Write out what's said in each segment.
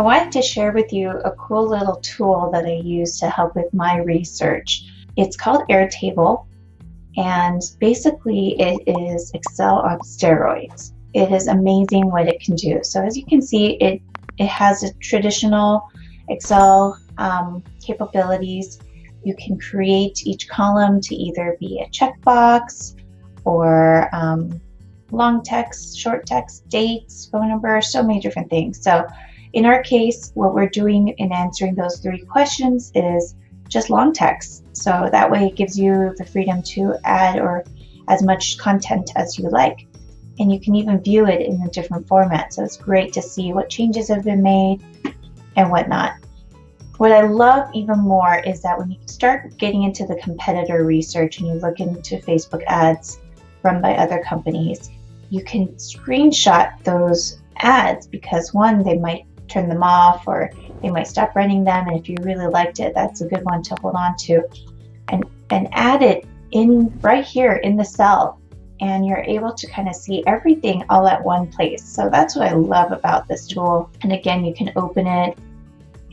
I wanted to share with you a cool little tool that I use to help with my research. It's called AIRTABLE, and basically it is Excel on steroids. It is amazing what it can do. So as you can see, it has a traditional Excel capabilities. You can create each column to either be a checkbox or long text, short text, dates, phone number, so many different things. So in our case, what we're doing in answering those 3 questions is just long text. So that way it gives you the freedom to add or as much content as you like. And you can even view it in a different format. So it's great to see what changes have been made and whatnot. What I love even more is that when you start getting into the competitor research and you look into Facebook ads run by other companies, you can screenshot those ads because one, they might turn them off or they might stop running them, and if you really liked it, that's a good one to hold on to and add it in right here in the cell, and you're able to kind of see everything all at one place. So that's what I love about this tool. And again, you can open it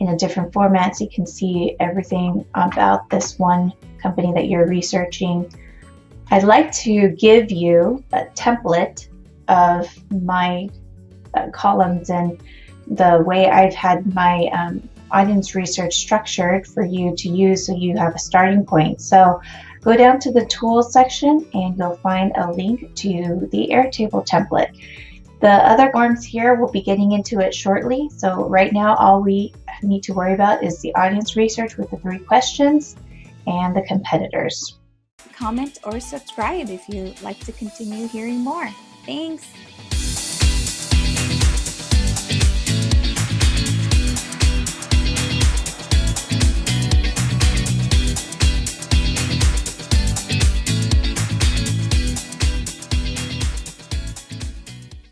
in a different format so you can see everything about this one company that you're researching. I'd like to give you a template of my columns and the way I've had my audience research structured for you to use so you have a starting point. So go down to the tools section and you'll find a link to the Airtable template. The other forms here, we'll be getting into it shortly. So right now, all we need to worry about is the audience research with the 3 questions and the competitors. Comment or subscribe if you'd like to continue hearing more. Thanks!